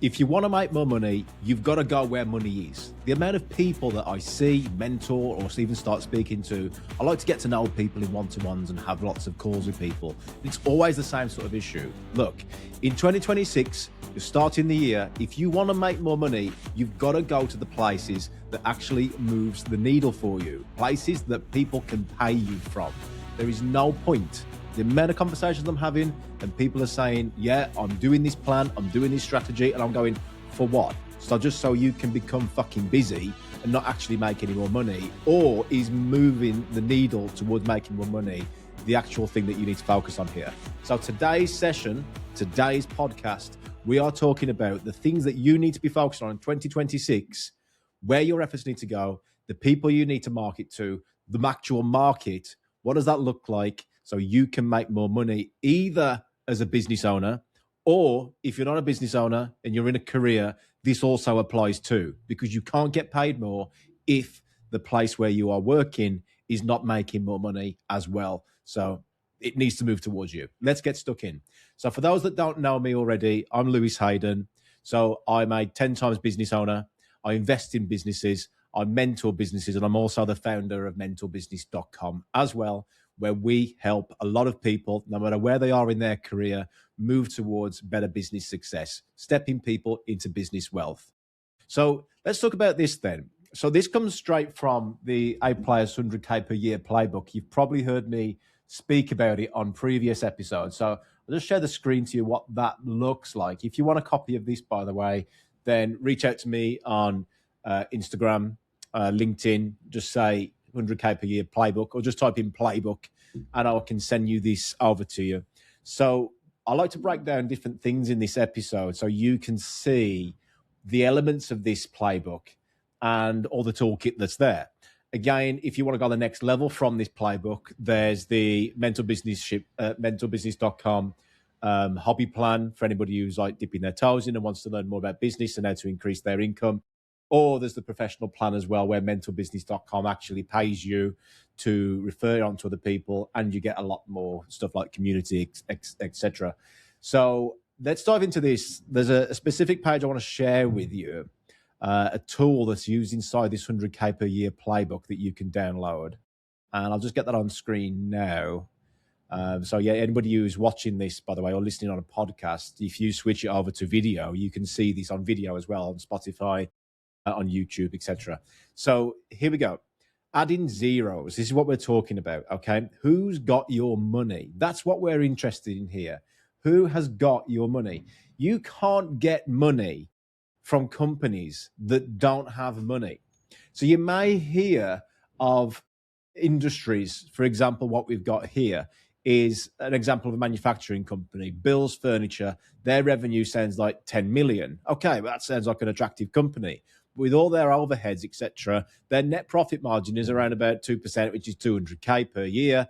If you want to make more money, you've got to go where money is. The amount of people that I see, mentor, or even start speaking to, I like to get to know people in one-to-ones and have lots of calls with people. It's always the same sort of issue. Look, in 2026, you're starting the year. If you want to make more money, you've got to go to the places that actually moves the needle for you, places that people can pay you from. There is no point. The amount of conversations I'm having and people are saying, yeah, I'm doing this plan, I'm doing this strategy, and I'm going, for what? So just so you can become fucking busy and not actually make any more money? Or is moving the needle towards making more money the actual thing that you need to focus on here? So today's session, today's podcast, we are talking about the things that you need to be focused on in 2026, where your efforts need to go, the people you need to market to, the actual market. What does that look like? So you can make more money either as a business owner, or if you're not a business owner and you're in a career, this also applies too, because you can't get paid more if the place where you are working is not making more money as well. So it needs to move towards you. Let's get stuck in. So for those that don't know me already, I'm Lewis Haydon. So I'm a 10 times business owner. I invest in businesses. I mentor businesses, and I'm also the founder of mentorbusiness.com as well, where we help a lot of people, no matter where they are in their career, move towards better business success, stepping people into business wealth. So let's talk about this then. So this comes straight from the A Players 100K per year playbook. You've probably heard me speak about it on previous episodes. So I'll just share the screen to you what that looks like. If you want a copy of this, by the way, then reach out to me on Instagram, LinkedIn, just say 100K per year playbook, or just type in playbook and I can send you this over to you. So I like to break down different things in this episode so you can see the elements of this playbook and all the toolkit that's there. Again, if you want to go the next level from this playbook, there's the mentorbusiness.com hobby plan for anybody who's like dipping their toes in and wants to learn more about business and how to increase their income. Or there's the professional plan as well, where mentorbusiness.com actually pays you to refer on to other people, and you get a lot more stuff like community, etc. So let's dive into this. There's a specific page I want to share with you, a tool that's used inside this 100K per year playbook that you can download. And I'll just get that on screen now. So yeah, anybody who's watching this, by the way, or listening on a podcast, if you switch it over to video, you can see this on video as well on Spotify, on YouTube, etc. So here we go. Adding zeros. This is what we're talking about, okay? Who's got your money? That's what we're interested in here. Who has got your money? You can't get money from companies that don't have money. So you may hear of industries, for example, what we've got here is an example of a manufacturing company, Bill's Furniture. Their revenue sounds like 10 million. Okay, well, that sounds like an attractive company. With all their overheads, etc., their net profit margin is around about 2%, which is 200K per year.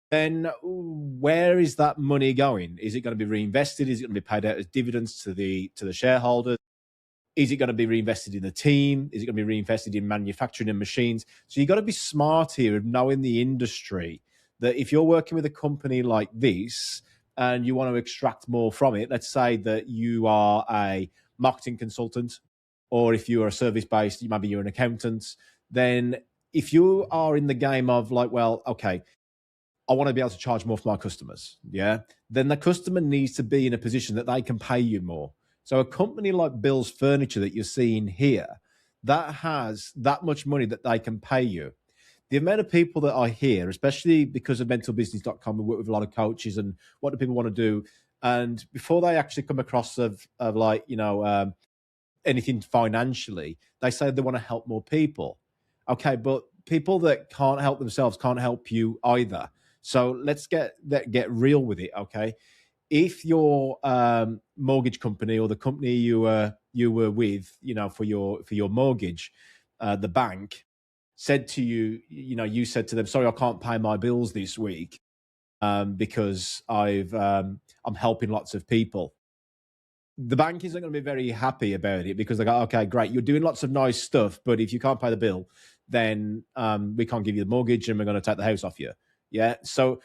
Then where is that money going? Is it going to be reinvested? Is it going to be paid out as dividends to the shareholders? Is it going to be reinvested in the team? Is it going to be reinvested in manufacturing and machines? So you've got to be smart here of knowing the industry, that if you're working with a company like this and you want to extract more from it, let's say that you are a marketing consultant, or if you are service-based, maybe you're an accountant, then if you are in the game of like, well, okay, I want to be able to charge more for my customers, yeah, then the customer needs to be in a position that they can pay you more. So a company like Bill's Furniture that you're seeing here, that has that much money that they can pay you. The amount of people that I hear, especially because of mentorbusiness.com, we work with a lot of coaches and what do people want to do? And before they actually come across of like, anything financially, they say they want to help more people. Okay, but people that can't help themselves can't help you either. So let's get real with it, okay? If your mortgage company or the company you were with, for your mortgage, the bank said to you, you said to them, sorry, I can't pay my bills this week because I'm helping lots of people. The bank isn't going to be very happy about it because they go, okay, great, you're doing lots of nice stuff, but if you can't pay the bill, then we can't give you the mortgage and we're going to take the house off you. Yeah. So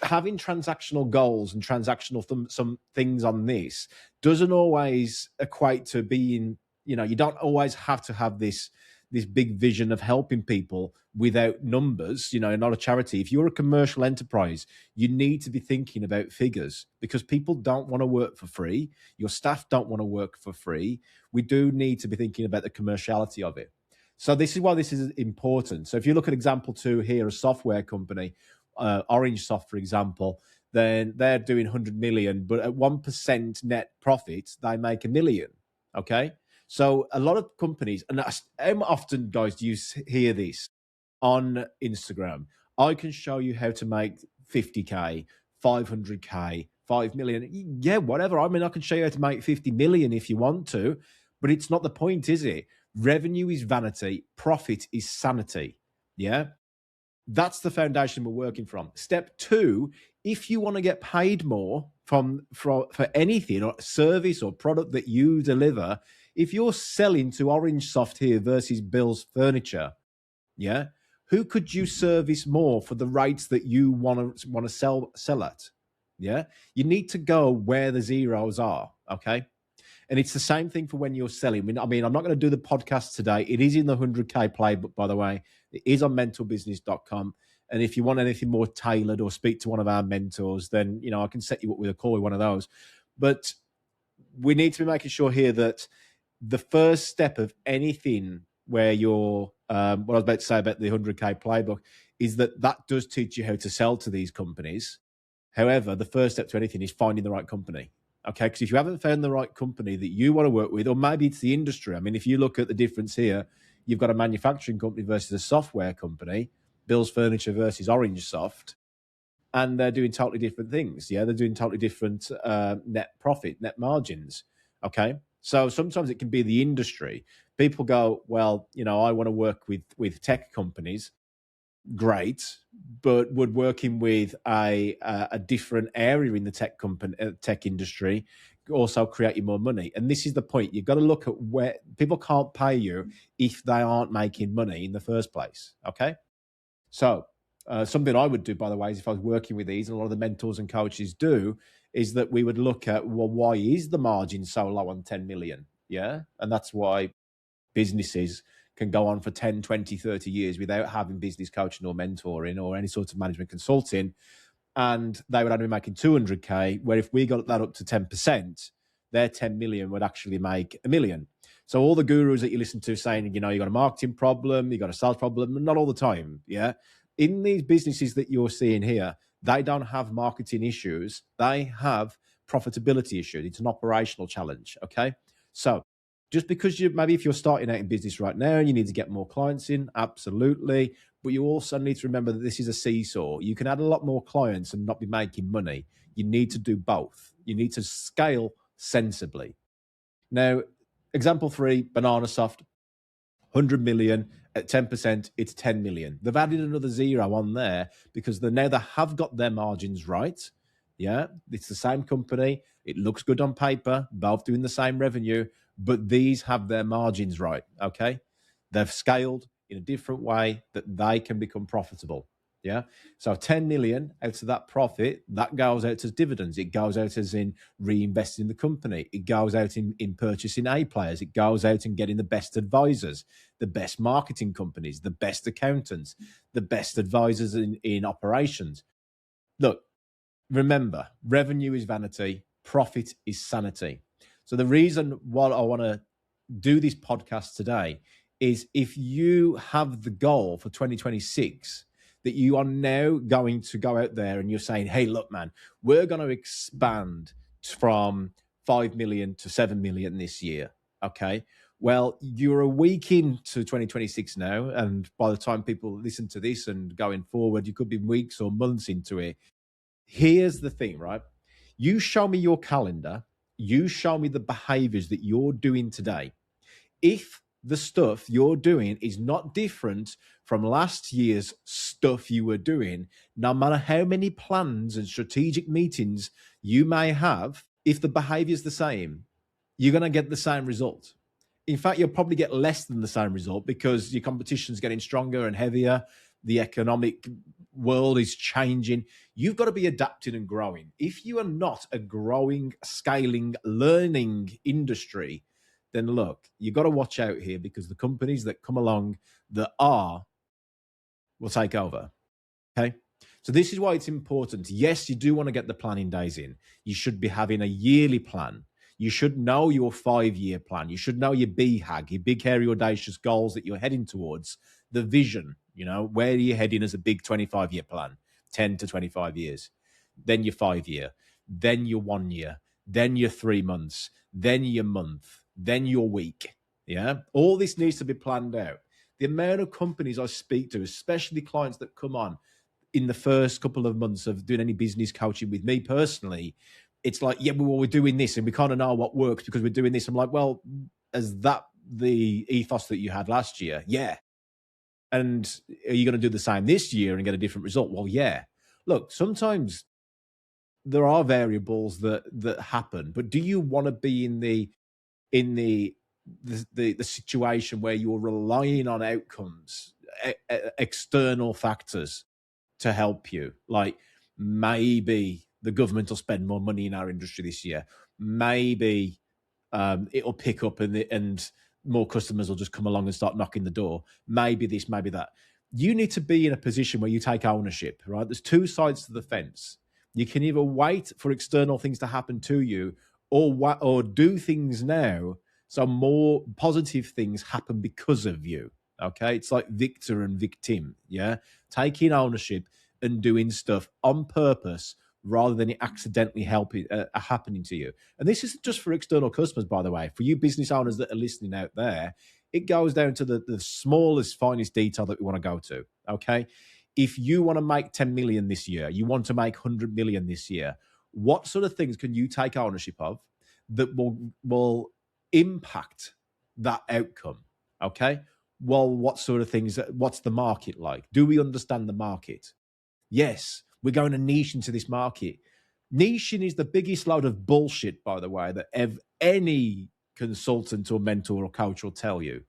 having transactional goals and transactional some things on this doesn't always equate to being, you don't always have to have this big vision of helping people without numbers. Not a charity. If you're a commercial enterprise, you need to be thinking about figures, because people don't want to work for free. Your staff don't want to work for free. We do need to be thinking about the commerciality of it. So this is why this is important. So if you look at example 2 here, a software company, Orange Soft, for example, then they're doing 100 million, but at 1% net profit, they make $1 million. Okay. So a lot of companies, and how often, guys, do you hear this on Instagram? I can show you how to make 50K, 500K, 5 million. Yeah, whatever. I mean, I can show you how to make 50 million if you want to, but it's not the point, is it? Revenue is vanity. Profit is sanity. Yeah. That's the foundation we're working from. Step 2, if you want to get paid more for anything or service or product that you deliver, if you're selling to Orange Soft here versus Bill's Furniture, yeah, who could you service more for the rates that you want to sell at? Yeah, you need to go where the zeros are. Okay. And it's the same thing for when you're selling. I mean, I'm not going to do the podcast today. It is in the 100K playbook, by the way. It is on mentalbusiness.com. And if you want anything more tailored or speak to one of our mentors, then, I can set you up with a call with one of those. But we need to be making sure here that the first step of anything where you're, what I was about to say about the 100K playbook, is that does teach you how to sell to these companies. However, the first step to anything is finding the right company. Okay, because if you haven't found the right company that you want to work with, or maybe it's the industry. I mean, if you look at the difference here, you've got a manufacturing company versus a software company, Bill's Furniture versus Orange Soft, and they're doing totally different things. Yeah, they're doing totally different net profit, net margins. Okay, so sometimes it can be the industry. People go, well, I want to work with tech companies. Great, but would working with a different area in the tech industry also create you more money? And this is the point. You've got to look at where people can't pay you if they aren't making money in the first place. Okay, so something I would do, by the way, is if I was working with these, and a lot of the mentors and coaches do, is that we would look at, well, why is the margin so low on 10 million? Yeah, and that's why businesses can go on for 10, 20, 30 years without having business coaching or mentoring or any sort of management consulting. And they would only be making 200K, where if we got that up to 10%, their 10 million would actually make $1 million. So all the gurus that you listen to saying, you got a marketing problem, you got a sales problem, not all the time. Yeah. In these businesses that you're seeing here, they don't have marketing issues. They have profitability issues. It's an operational challenge. Okay. So just because maybe if you're starting out in business right now and you need to get more clients in, absolutely. But you also need to remember that this is a seesaw. You can add a lot more clients and not be making money. You need to do both. You need to scale sensibly. Now, example 3, Banana Soft, 100 million at 10%, it's 10 million. They've added another zero on there because now they have got their margins right. Yeah, it's the same company. It looks good on paper, both doing the same revenue, but these have their margins right. Okay, they've scaled in a different way that they can become profitable. Yeah, so 10 million out of that profit, that goes out as dividends. It goes out as in reinvesting in the company. It goes out in purchasing A players. It goes out in getting the best advisors, the best marketing companies, the best accountants, the best advisors in operations. Look, remember, revenue is vanity, profit is sanity. So the reason why I want to do this podcast today is if you have the goal for 2026 that you are now going to go out there and you're saying, hey, look, man, we're going to expand from 5 million to 7 million this year. Okay. Well, you're a week into 2026 now. And by the time people listen to this and going forward, you could be weeks or months into it. Here's the thing, right? You show me your calendar. You show me the behaviors that you're doing today. If the stuff you're doing is not different from last year's stuff you were doing, no matter how many plans and strategic meetings you may have, if the behavior is the same, you're going to get the same result. In fact, you'll probably get less than the same result because your competition's getting stronger and heavier. the economic world is changing. You've got to be adapting and growing. If you are not a growing, scaling, learning industry, then look, you've got to watch out here, because the companies that come along that will take over. Okay. So this is why it's important. Yes, you do want to get the planning days in. You should be having a yearly plan. You should know your 5-year plan. You should know your BHAG, your big, hairy, audacious goals that you're heading towards, the vision, where are you heading as a big 25-year plan, 10 to 25 years, then your 5-year, then your 1 year, then your 3 months, then your month, then your week. Yeah. All this needs to be planned out. The amount of companies I speak to, especially clients that come on in the first couple of months of doing any business coaching with me personally, it's like, yeah, well, we're doing this and we kind of know what works because we're doing this. I'm like, well, is that the ethos that you had last year? Yeah. And are you going to do the same this year and get a different result? Well, yeah. Look, sometimes there are variables that happen, but do you want to be in the situation where you're relying on outcomes, external factors to help you? Like, maybe the government will spend more money in our industry this year. Maybe it'll pick up and more customers will just come along and start knocking the door. Maybe this, maybe that. You need to be in a position where you take ownership, right? There's two sides to the fence. You can either wait for external things to happen to you, or do things now so more positive things happen because of you. Okay, it's like victor and victim. Yeah, taking ownership and doing stuff on purpose rather than it accidentally happening to you. And this isn't just for external customers, by the way. For you business owners that are listening out there, it goes down to the smallest, finest detail that we want to go to. Okay, if you want to make 10 million this year, you want to make 100 million this year, what sort of things can you take ownership of that will impact that outcome? Okay, well, what sort of things, what's the market like? Do we understand the market? Yes, we're going to niche into this market. Niching is the biggest load of bullshit, by the way, that any consultant or mentor or coach will tell you.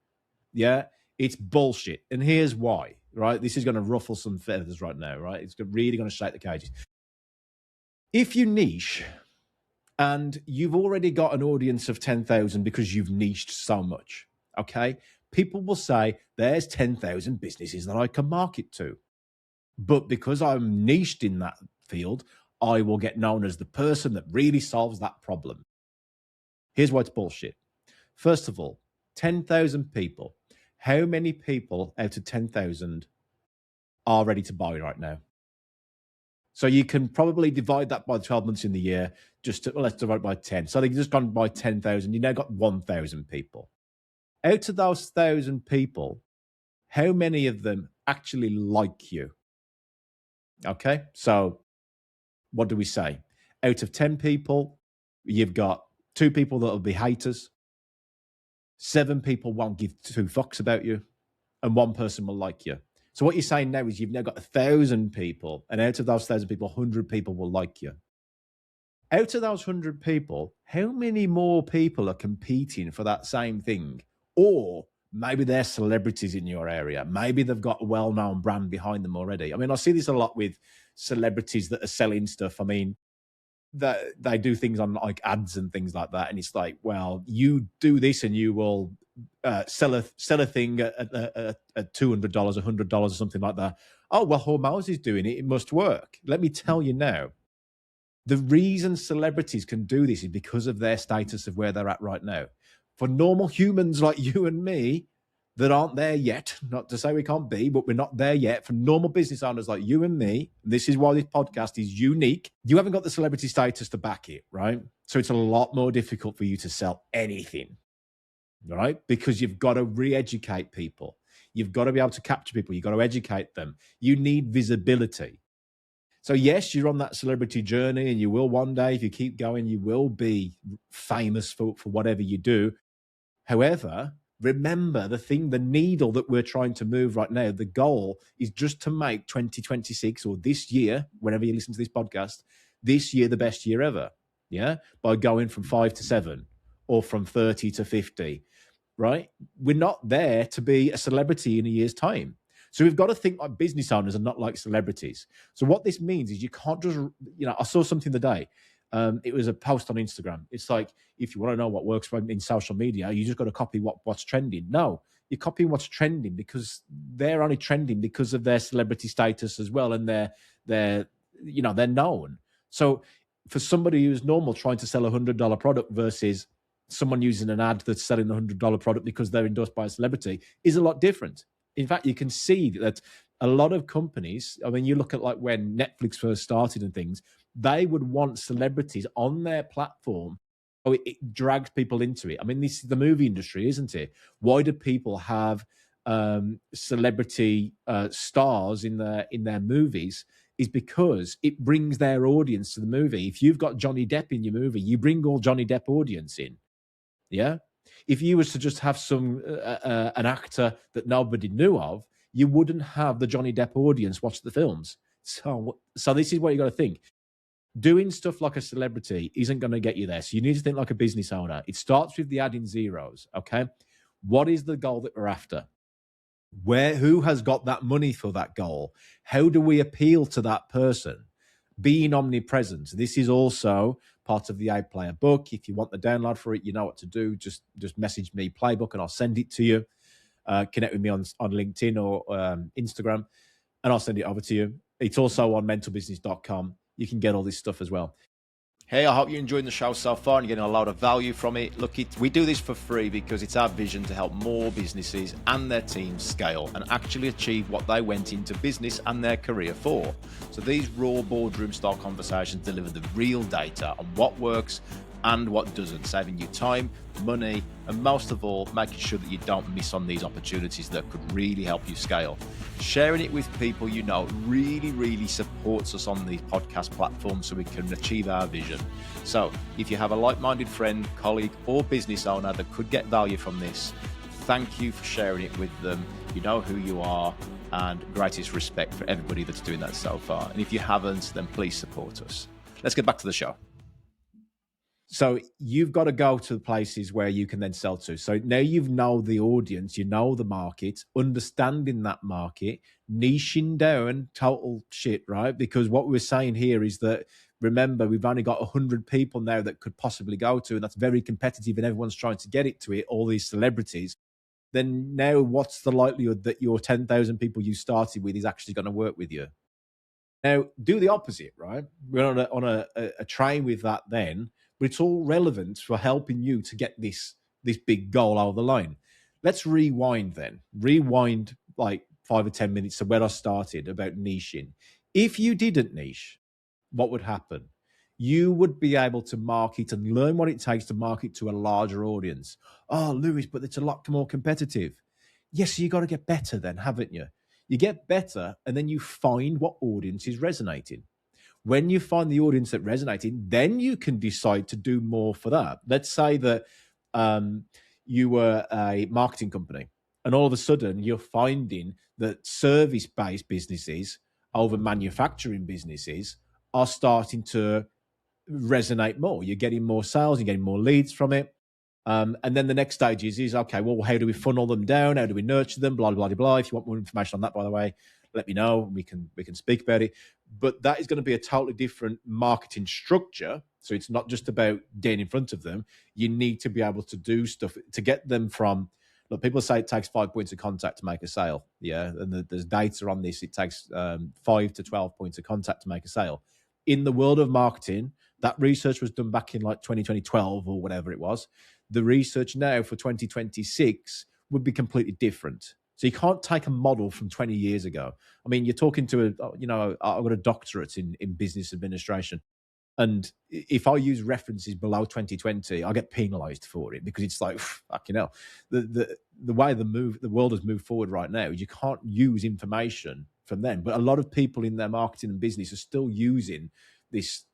Yeah, it's bullshit. And here's why, right? This is going to ruffle some feathers right now, right? It's really going to shake the cages. If you niche and you've already got an audience of 10,000 because you've niched so much, okay, people will say, there's 10,000 businesses that I can market to. But because I'm niched in that field, I will get known as the person that really solves that problem. Here's why it's bullshit. First of all, 10,000 people. How many people out of 10,000 are ready to buy right now? So you can probably divide that by 12 months in the year. Let's divide it by 10. So they've just gone by 10,000. You now got 1,000 people. Out of those 1,000 people, how many of them actually like you? Okay, so what do we say? Out of 10 people, you've got 2 people that will be haters, 7 people won't give 2 fucks about you, and 1 person will like you. So what you're saying now is you've now got 1,000 people, and out of those 1,000 people, 100 people will like you. Out of those 100 people, how many more people are competing for that same thing? Or maybe they're celebrities in your area. Maybe they've got a well-known brand behind them already. I mean, I see this a lot with celebrities that are selling stuff. I mean, they do things on like ads and things like that. And it's like, well, you do this and you will sell a thing at $200, $100 or something like that. Oh, well, Hormoz is doing it. It must work. Let me tell you now. The reason celebrities can do this is because of their status of where they're at right now. For normal humans like you and me that aren't there yet, not to say we can't be, but we're not there yet. For normal business owners like you and me, this is why this podcast is unique. You haven't got the celebrity status to back it, right? So it's a lot more difficult for you to sell anything, right? Because you've got to re-educate people. You've got to be able to capture people. You've got to educate them. You need visibility. So yes, you're on that celebrity journey and you will one day, if you keep going, you will be famous for whatever you do. However, remember the needle that we're trying to move right now, the goal is just to make 2026 or this year, whenever you listen to this podcast, this year the best year ever. Yeah. By going from 5 to 7 or from 30 to 50, right? We're not there to be a celebrity in a year's time. So we've got to think like business owners and not like celebrities. So what this means is you can't just, I saw something today. It was a post on Instagram. It's like, if you want to know what works in social media, you just got to copy what's trending. No, you're copying what's trending because they're only trending because of their celebrity status as well, and they're known. So for somebody who's normal trying to sell $100 product versus someone using an ad that's selling $100 product because they're endorsed by a celebrity is a lot different. In fact, you can see that a lot of companies, I mean, you look at like when Netflix first started and things, they would want celebrities on their platform. Oh, it drags people into it. I mean, this is the movie industry, isn't it? Why do people have celebrity stars in their movies? Is because it brings their audience to the movie. If you've got Johnny Depp in your movie, you bring all Johnny Depp audience in. Yeah. If you was to just have an actor that nobody knew of, you wouldn't have the Johnny Depp audience watch the films. So this is what you got to think. Doing stuff like a celebrity isn't going to get you there. So you need to think like a business owner. It starts with the adding zeros. Okay. What is the goal that we're after? Who has got that money for that goal? How do we appeal to that person? Being omnipresent. This is also part of the 8-player book. If you want the download for it, you know what to do. Just message me playbook and I'll send it to you. Connect with me on LinkedIn or Instagram and I'll send it over to you. It's also on mentalbusiness.com. You can get all this stuff as well. Hey, I hope you're enjoying the show so far and you're getting a lot of value from it. Look, we do this for free because it's our vision to help more businesses and their teams scale and actually achieve what they went into business and their career for. So these raw boardroom-style conversations deliver the real data on what works and what doesn't, saving you time, money, and most of all, making sure that you don't miss on these opportunities that could really help you scale. Sharing it with people you know really, really supports us on these podcast platforms so we can achieve our vision. So if you have a like-minded friend, colleague, or business owner that could get value from this, thank you for sharing it with them. You know who you are, and greatest respect for everybody that's doing that so far. And if you haven't, then please support us. Let's get back to the show. So you've got to go to the places where you can then sell to. So now you know the audience, you know the market, understanding that market, niching down, total shit, right? Because what we're saying here is that, remember, we've only got 100 people now that could possibly go to, and that's very competitive and everyone's trying to get it to it, all these celebrities. Then now what's the likelihood that your 10,000 people you started with is actually going to work with you? Now, do the opposite, right? We're on a train with that then, but it's all relevant for helping you to get this big goal over the line. Let's rewind then. Rewind like 5 or 10 minutes to where I started about niching. If you didn't niche, what would happen? You would be able to market and learn what it takes to market to a larger audience. Oh, Lewis, but it's a lot more competitive. Yes, you got to get better then, haven't you? You get better and then you find what audience is resonating. When you find the audience that resonating, then you can decide to do more for that. Let's say that you were a marketing company and all of a sudden you're finding that service-based businesses over manufacturing businesses are starting to resonate more. You're getting more sales, you're getting more leads from it. And then the next stage is okay, well, how do we funnel them down? How do we nurture them? Blah, blah, blah, blah. If you want more information on that, by the way, let me know. We can speak about it. But that is going to be a totally different marketing structure. So it's not just about getting in front of them. You need to be able to do stuff to get them from, look, people say it takes 5 points of contact to make a sale. Yeah. And there's data on this. It takes 5 to 12 points of contact to make a sale. In the world of marketing, that research was done back in like 2012 or whatever it was. The research now for 2026 would be completely different. So you can't take a model from 20 years ago. I mean, you're talking to I've got a doctorate in business administration. And if I use references below 2020, I get penalized for it because it's like, fucking hell. The way the world has moved forward right now is you can't use information from then. But a lot of people in their marketing and business are still using this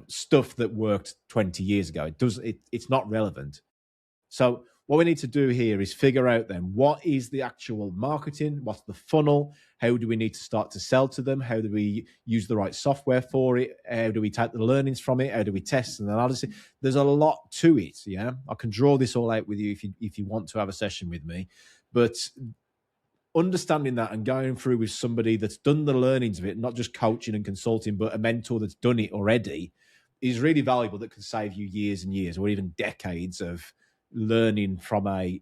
stuff that worked 20 years ago. It's not relevant. So what we need to do here is figure out then what is the actual marketing, what's the funnel, how do we need to start to sell to them, how do we use the right software for it, how do we take the learnings from it, how do we test and analysis. There's a lot to it. Yeah, I can draw this all out with you if you want to have a session with me, but understanding that and going through with somebody that's done the learnings of it, not just coaching and consulting, but a mentor that's done it already, is really valuable. That can save you years and years or even decades of learning from I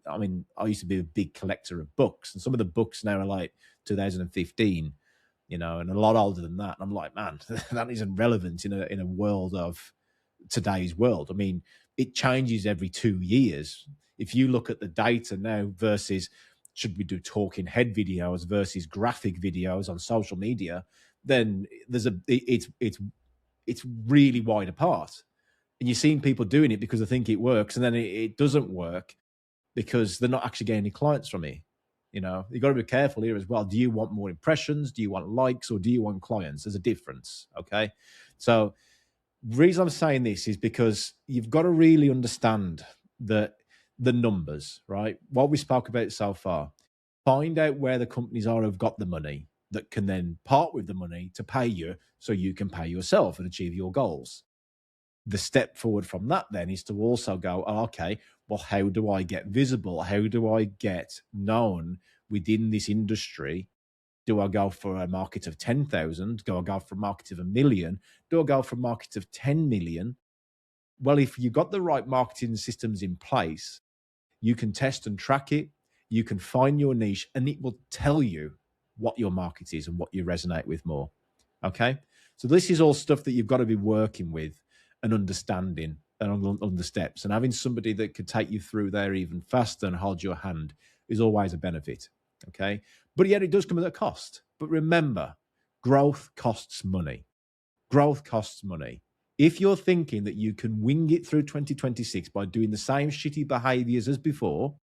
used to be a big collector of books, and some of the books now are like 2015, and a lot older than that. And I'm like, man, that isn't relevant in a world of today's world. I mean, it changes every 2 years. If you look at the data now versus should we do talking head videos versus graphic videos on social media, then it's really wide apart. And you're seeing people doing it because they think it works, and then it doesn't work because they're not actually getting any clients from it. You've got to be careful here as well. Do you want more impressions? Do you want likes? Or do you want clients? There's a difference, okay? So the reason I'm saying this is because you've got to really understand the numbers, right? What we spoke about so far. Find out where the companies are who've got the money that can then part with the money to pay you so you can pay yourself and achieve your goals. The step forward from that then is to also go, okay, well, how do I get visible? How do I get known within this industry? Do I go for a market of 10,000? Do I go for a market of 1 million? Do I go for a market of 10 million? Well, if you've got the right marketing systems in place, you can test and track it. You can find your niche, and it will tell you what your market is and what you resonate with more. Okay? So this is all stuff that you've got to be working with and understanding and on the steps. And having somebody that could take you through there even faster and hold your hand is always a benefit. Okay? But yet it does come at a cost. But remember, growth costs money. Growth costs money. If you're thinking that you can wing it through 2026 by doing the same shitty behaviors as before,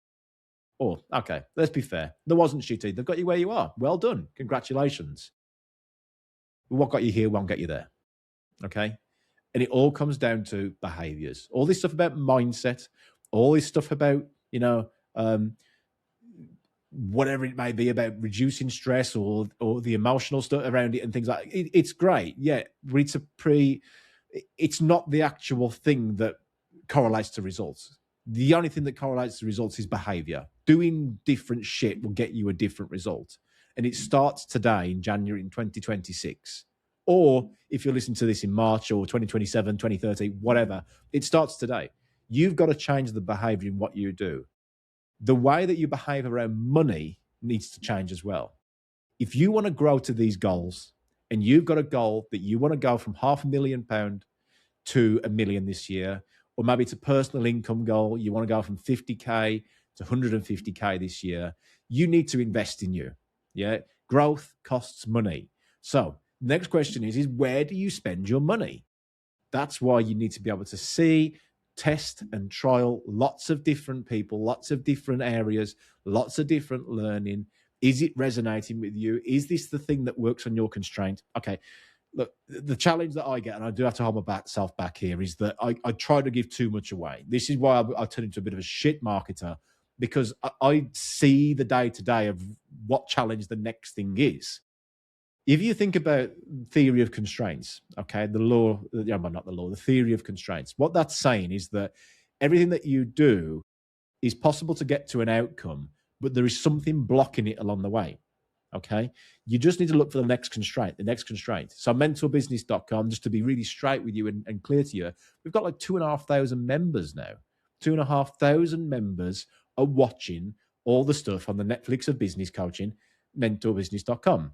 okay, let's be fair. There wasn't shitty. They've got you where you are. Well done. Congratulations. What got you here won't get you there. Okay? And it all comes down to behaviors. All this stuff about mindset, all this stuff about, whatever it may be about reducing stress or the emotional stuff around it and things like it, it's great. Yeah, but it's not the actual thing that correlates to results. The only thing that correlates to results is behavior. Doing different shit will get you a different result. And it starts today in January in 2026. Or if you're listening to this in March or 2027, 2030, whatever, it starts today. You've got to change the behavior in what you do. The way that you behave around money needs to change as well. If you want to grow to these goals and you've got a goal that you want to go from £500,000 to 1 million this year, or maybe it's a personal income goal, you want to go from 50K to 150K this year, you need to invest in you. Yeah. Growth costs money. So the next question is where do you spend your money? That's why you need to be able to see, test and trial lots of different people, lots of different areas, lots of different learning. Is it resonating with you? Is this the thing that works on your constraint? Okay, look, the challenge that I get, and I do have to hold myself back here, is that I try to give too much away. This is why I turn into a bit of a shit marketer, because I see the day-to-day of what challenge the next thing is. If you think about theory of constraints, okay, the theory of constraints, what that's saying is that everything that you do is possible to get to an outcome, but there is something blocking it along the way, okay? You just need to look for the next constraint. So mentorbusiness.com, just to be really straight with you and clear to you, we've got like 2,500 members now. 2,500 members are watching all the stuff on the Netflix of business coaching, mentorbusiness.com.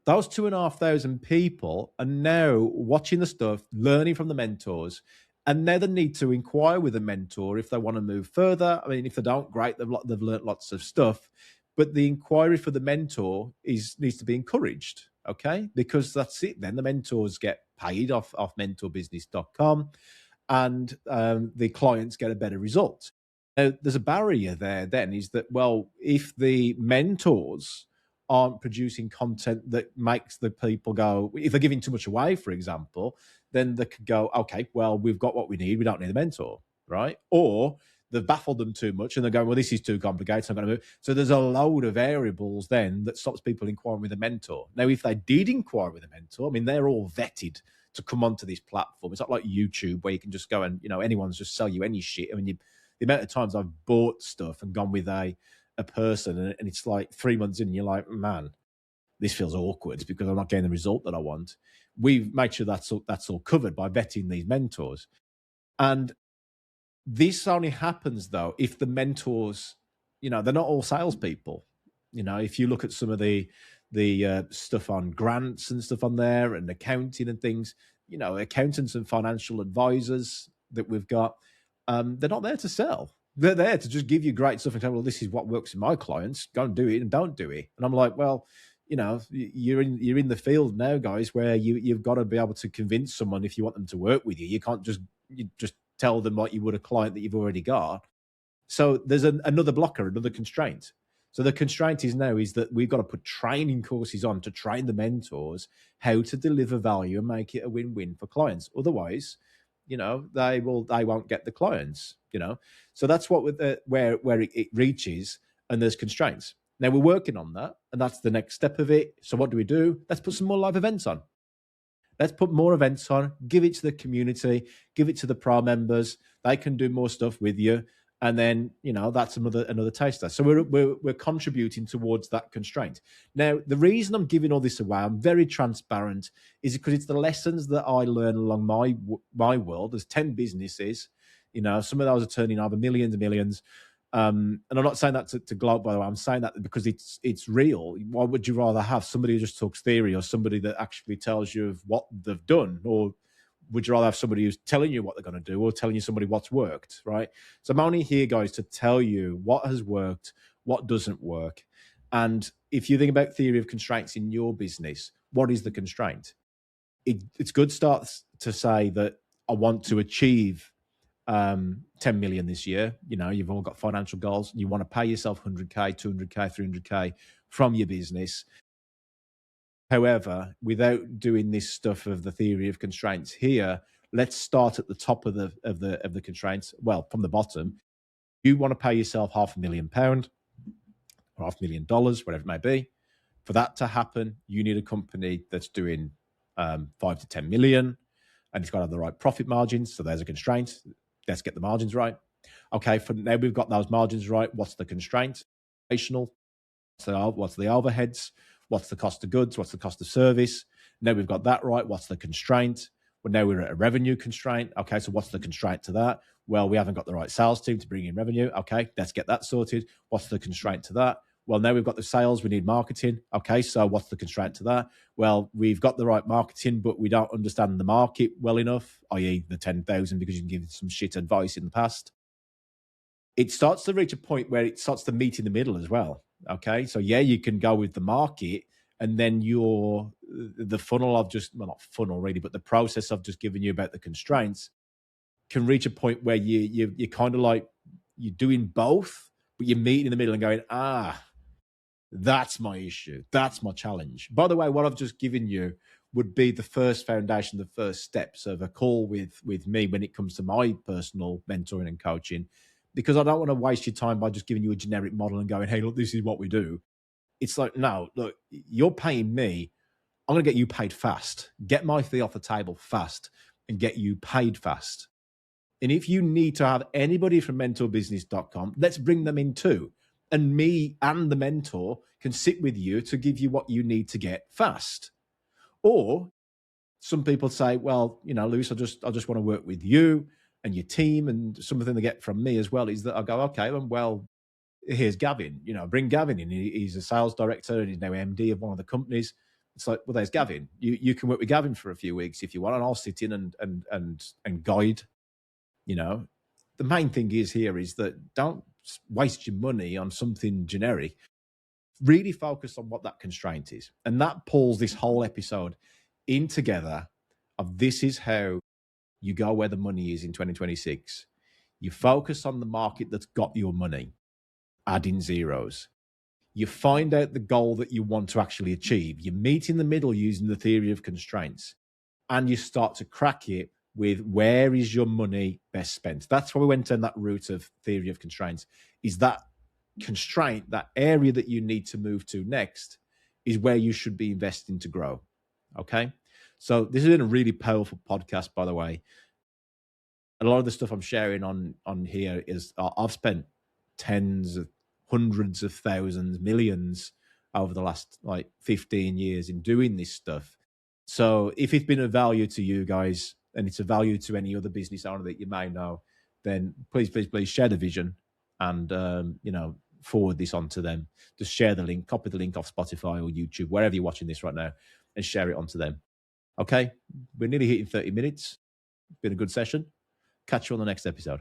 Those 2,500 people are now watching the stuff, learning from the mentors, and now they need to inquire with a mentor if they want to move further. I mean, if they don't, great, they've learned lots of stuff. But the inquiry for the mentor needs to be encouraged, okay? Because that's it. Then the mentors get paid off mentorbusiness.com, and the clients get a better result. Now, there's a barrier there then, is that, well, if the mentors aren't producing content that makes the people go, if they're giving too much away, for example, then they could go, okay, well, we've got what we need. We don't need a mentor, right? Or they've baffled them too much and they're going, well, this is too complicated, so I'm going to move. So there's a load of variables then that stops people inquiring with a mentor. Now, if they did inquire with a mentor, I mean, they're all vetted to come onto this platform. It's not like YouTube where you can just go and, anyone's just sell you any shit. I mean, the amount of times I've bought stuff and gone with a a person, and it's like 3 months in, and you're like, man, this feels awkward because I'm not getting the result that I want. We've made sure that's all covered by vetting these mentors. And this only happens though if the mentors, they're not all salespeople. If you look at some of the stuff on grants and stuff on there and accounting and things, accountants and financial advisors that we've got, they're not there to sell. They're there to just give you great stuff and tell, well, this is what works in my clients. Go and do it and don't do it. And I'm like, well, you're in the field now, guys, where you've got to be able to convince someone if you want them to work with you. You can't just tell them like you would a client that you've already got. So there's another blocker, another constraint. So the constraint is that we've got to put training courses on to train the mentors how to deliver value and make it a win-win for clients. Otherwise, they won't get the clients. So that's what where it reaches, and there's constraints. Now we're working on that, and that's the next step of it. So what do? Let's put some more live events on. Let's put more events on, give it to the community, give it to the pro members. They can do more stuff with you. And then, that's another taster. So we're contributing towards that constraint. Now, the reason I'm giving all this away, I'm very transparent, is because it's the lessons that I learn along my world. There's 10 businesses, some of those are turning over millions and millions. And I'm not saying that to gloat, by the way. I'm saying that because it's real. Why would you rather have somebody who just talks theory or somebody that actually tells you of what they've done? Or would you rather have somebody who's telling you what they're going to do or telling you somebody what's worked, right? So I'm only here, guys, to tell you what has worked, what doesn't work. And if you think about theory of constraints in your business, what is the constraint? It's good starts to say that I want to achieve 10 million this year. You've all got financial goals. You want to pay yourself 100K, 200K, 300K from your business. However, without doing this stuff of the theory of constraints here, let's start at the top of the constraints. Well, from the bottom, you want to pay yourself £500,000 or $500,000, whatever it may be. For that to happen, you need a company that's doing 5 to 10 million, and it's got to have the right profit margins. So there's a constraint. Let's get the margins right. Okay, for now we've got those margins right. What's the constraint? Operational. So what's the overheads? What's the cost of goods? What's the cost of service? Now we've got that right. What's the constraint? Well, now we're at a revenue constraint. Okay, so what's the constraint to that? Well, we haven't got the right sales team to bring in revenue. Okay, let's get that sorted. What's the constraint to that? Well, now we've got the sales, we need marketing. Okay, so what's the constraint to that? Well, we've got the right marketing, but we don't understand the market well enough, i.e. the 10,000, because you can give some shit advice in the past. It starts to reach a point where it starts to meet in the middle as well. Okay, so yeah, you can go with the market, and then the funnel of just, well, not funnel really, but the process of just giving you about the constraints can reach a point where you're kind of like, you're doing both, but you're meeting in the middle and going, that's my issue. That's my challenge. By the way, what I've just given you would be the first foundation, the first steps of a call with me when it comes to my personal mentoring and coaching, because I don't want to waste your time by just giving you a generic model and going, hey, look, this is what we do. It's like, no, look, you're paying me. I'm going to get you paid fast. Get my fee off the table fast and get you paid fast. And if you need to have anybody from mentorbusiness.com, let's bring them in too. And me and the mentor can sit with you to give you what you need to get fast. Or some people say, well, Lewis, I just want to work with you and your team. And something they get from me as well is that I go, okay, well, here's Gavin. Bring Gavin in. He's a sales director and he's now MD of one of the companies. It's like, well, there's Gavin. You can work with Gavin for a few weeks if you want, and I'll sit in and guide. The main thing is that don't waste your money on something generic. Really focus on what that constraint is. And that pulls this whole episode in together of this is how you go where the money is in 2026. You focus on the market that's got your money, adding zeros. You find out the goal that you want to actually achieve. You meet in the middle using the theory of constraints, and you start to crack it with where is your money best spent. That's why we went down that route of theory of constraints, is that constraint, that area that you need to move to next is where you should be investing to grow. Okay. So this has been a really powerful podcast, by the way. A lot of the stuff I'm sharing on here is I've spent tens of hundreds of thousands, millions over the last like 15 years in doing this stuff. So if it's been of value to you guys, and it's a value to any other business owner that you may know, then please share the vision and forward this on to them. Just share the link, copy the link off Spotify or YouTube, wherever you're watching this right now, and share it on to them. Okay, we're nearly hitting 30 minutes. Been a good session. Catch you on the next episode.